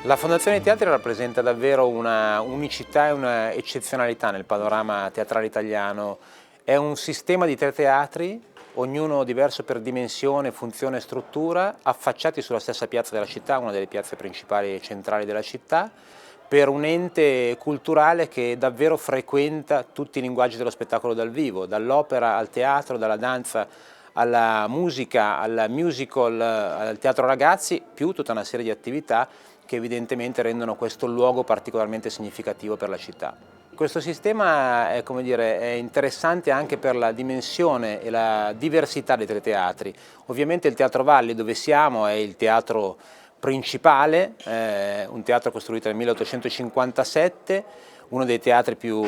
La Fondazione Teatri rappresenta davvero una unicità e una eccezionalità nel panorama teatrale italiano. È un sistema di tre teatri, ognuno diverso per dimensione, funzione e struttura, affacciati sulla stessa piazza della città, una delle piazze principali e centrali della città, per un ente culturale che davvero frequenta tutti i linguaggi dello spettacolo dal vivo, dall'opera al teatro, dalla danza alla musica, al musical, al teatro ragazzi, più tutta una serie di attività che evidentemente rendono questo luogo particolarmente significativo per la città. Questo sistema è, come dire, è interessante anche per la dimensione e la diversità dei tre teatri. Ovviamente il Teatro Valli, dove siamo, è il teatro principale, un teatro costruito nel 1857, uno dei teatri più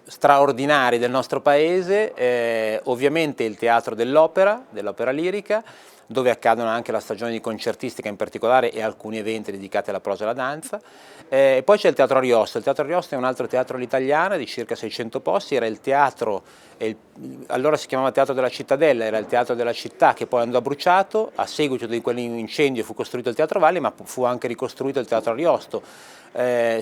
straordinari del nostro paese, ovviamente il teatro dell'opera lirica, dove accadono anche la stagione di concertistica in particolare e alcuni eventi dedicati alla prosa e alla danza. Poi c'è il Teatro Ariosto. Il Teatro Ariosto è un altro teatro all'italiana di circa 600 posti, era il teatro, allora si chiamava Teatro della Cittadella, era il teatro della città che poi andò bruciato, a seguito di quell'incendio fu costruito il Teatro Valli, ma fu anche ricostruito il Teatro Ariosto,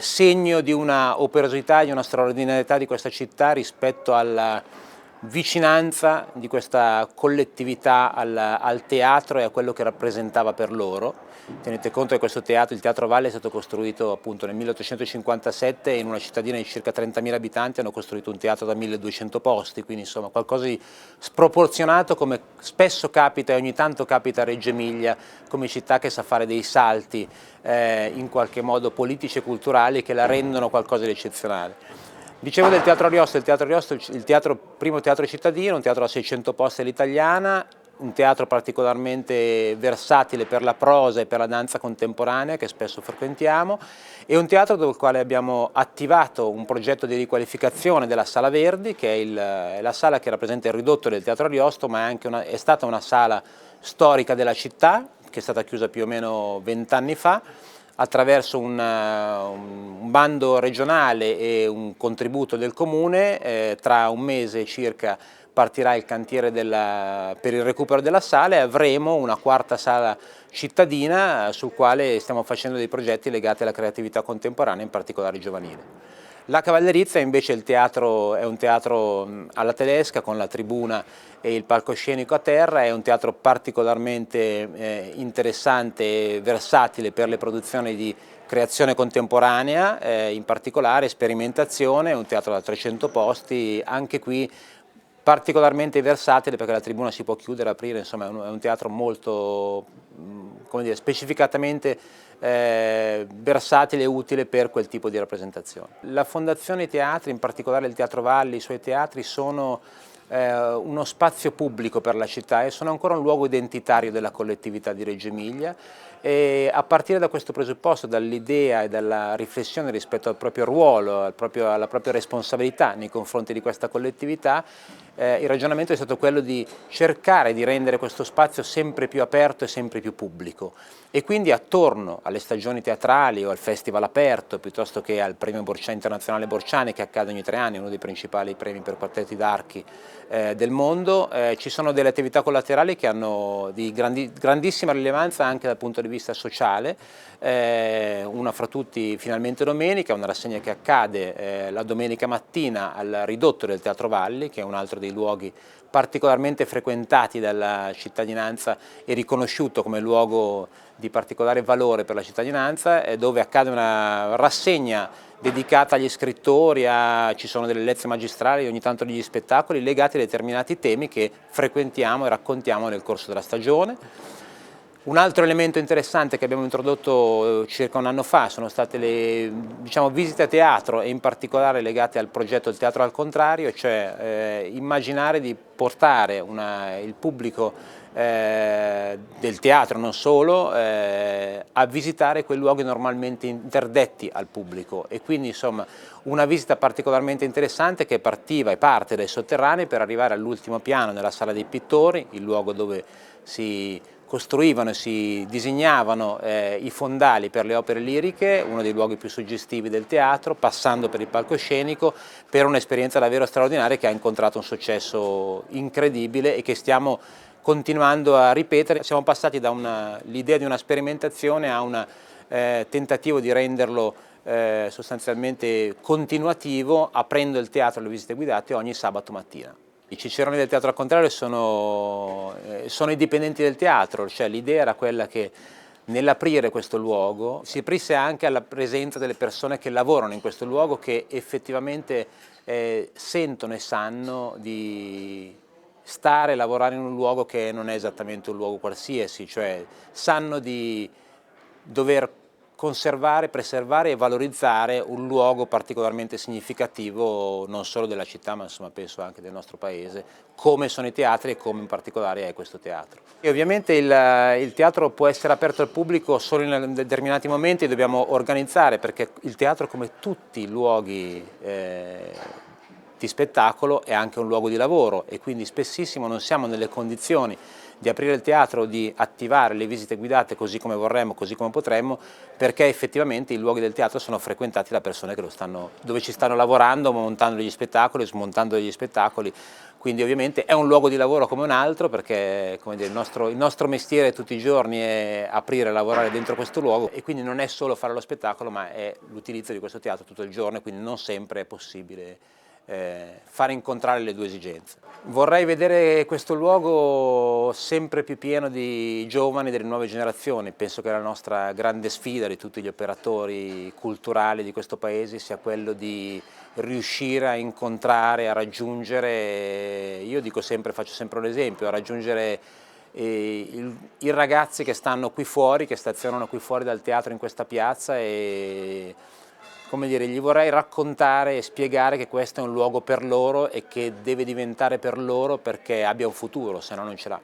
segno di una operosità, di una straordinarietà di questa città rispetto alla vicinanza di questa collettività al teatro e a quello che rappresentava per loro. Tenete conto che questo teatro, il Teatro Valle, è stato costruito appunto nel 1857 e in una cittadina di circa 30.000 abitanti hanno costruito un teatro da 1.200 posti, quindi insomma qualcosa di sproporzionato, come spesso capita e ogni tanto capita a Reggio Emilia, come città che sa fare dei salti in qualche modo politici e culturali che la rendono qualcosa di eccezionale. Dicevo del Teatro Ariosto, il primo teatro cittadino, un teatro a 600 posti all'italiana, un teatro particolarmente versatile per la prosa e per la danza contemporanea che spesso frequentiamo, e un teatro dove quale abbiamo attivato un progetto di riqualificazione della Sala Verdi, che è la sala che rappresenta il ridotto del Teatro Ariosto, ma è stata una sala storica della città, che è stata chiusa più o meno 20 anni fa, attraverso un bando regionale e un contributo del comune. Tra un mese circa partirà il cantiere per il recupero della sala e avremo una quarta sala cittadina sul quale stiamo facendo dei progetti legati alla creatività contemporanea, in particolare giovanile. La Cavallerizza invece è un teatro alla tedesca con la tribuna e il palcoscenico a terra, è un teatro particolarmente interessante e versatile per le produzioni di creazione contemporanea, in particolare sperimentazione, è un teatro da 300 posti, anche qui particolarmente versatile perché la tribuna si può chiudere, aprire, insomma è un teatro molto, come dire, specificatamente versatile e utile per quel tipo di rappresentazione. La Fondazione Teatri, in particolare il Teatro Valli, i suoi teatri sono uno spazio pubblico per la città e sono ancora un luogo identitario della collettività di Reggio Emilia, e a partire da questo presupposto, dall'idea e dalla riflessione rispetto al proprio ruolo, alla propria responsabilità nei confronti di questa collettività, il ragionamento è stato quello di cercare di rendere questo spazio sempre più aperto e sempre più pubblico, e quindi attorno alle stagioni teatrali o al festival aperto, piuttosto che al premio internazionale Borciani, che accade ogni 3 anni, uno dei principali premi per quartetti d'archi del mondo, ci sono delle attività collaterali che hanno di grandissima rilevanza anche dal punto di vista sociale, una fra tutti Finalmente Domenica, una rassegna che accade la domenica mattina al ridotto del Teatro Valli, che è un altro dei luoghi particolarmente frequentati dalla cittadinanza e riconosciuto come luogo di particolare valore per la cittadinanza, dove accade una rassegna dedicata agli scrittori, ci sono delle lezioni magistrali, ogni tanto degli spettacoli legati a determinati temi che frequentiamo e raccontiamo nel corso della stagione. Un altro elemento interessante che abbiamo introdotto circa un anno fa sono state le, diciamo, visite a teatro, e in particolare legate al progetto del Teatro al Contrario, cioè immaginare di portare il pubblico del teatro, non solo, a visitare quei luoghi normalmente interdetti al pubblico, e quindi insomma una visita particolarmente interessante che partiva e parte dai sotterranei per arrivare all'ultimo piano nella Sala dei Pittori, il luogo dove si costruivano e si disegnavano i fondali per le opere liriche, uno dei luoghi più suggestivi del teatro, passando per il palcoscenico, per un'esperienza davvero straordinaria che ha incontrato un successo incredibile e che stiamo continuando a ripetere. Siamo passati dall'idea di una sperimentazione a una tentativo di renderlo sostanzialmente continuativo, aprendo il teatro alle visite guidate ogni sabato mattina. I ciceroni del teatro al contrario sono i dipendenti del teatro, cioè l'idea era quella che nell'aprire questo luogo si aprisse anche alla presenza delle persone che lavorano in questo luogo, che effettivamente sentono e sanno di stare e lavorare in un luogo che non è esattamente un luogo qualsiasi, cioè sanno di dover conservare, preservare e valorizzare un luogo particolarmente significativo non solo della città, ma insomma penso anche del nostro paese, come sono i teatri e come in particolare è questo teatro. E ovviamente il teatro può essere aperto al pubblico solo in determinati momenti, dobbiamo organizzare, perché il teatro, come tutti i luoghi di spettacolo, è anche un luogo di lavoro, e quindi spessissimo non siamo nelle condizioni di aprire il teatro, di attivare le visite guidate così come vorremmo, così come potremmo, perché effettivamente i luoghi del teatro sono frequentati da persone che dove ci stanno lavorando, montando degli spettacoli, smontando degli spettacoli. Quindi ovviamente è un luogo di lavoro come un altro, perché come dire, il nostro mestiere tutti i giorni è aprire e lavorare dentro questo luogo, e quindi non è solo fare lo spettacolo, ma è l'utilizzo di questo teatro tutto il giorno, e quindi non sempre è possibile fare incontrare le due esigenze. Vorrei vedere questo luogo sempre più pieno di giovani, delle nuove generazioni. Penso che la nostra grande sfida di tutti gli operatori culturali di questo paese sia quello di riuscire a incontrare, a raggiungere, io dico sempre, faccio sempre l'esempio, a raggiungere i ragazzi che stanno qui fuori, che stazionano qui fuori dal teatro in questa piazza, e come dire, gli vorrei raccontare e spiegare che questo è un luogo per loro e che deve diventare per loro perché abbia un futuro, se no non ce l'ha.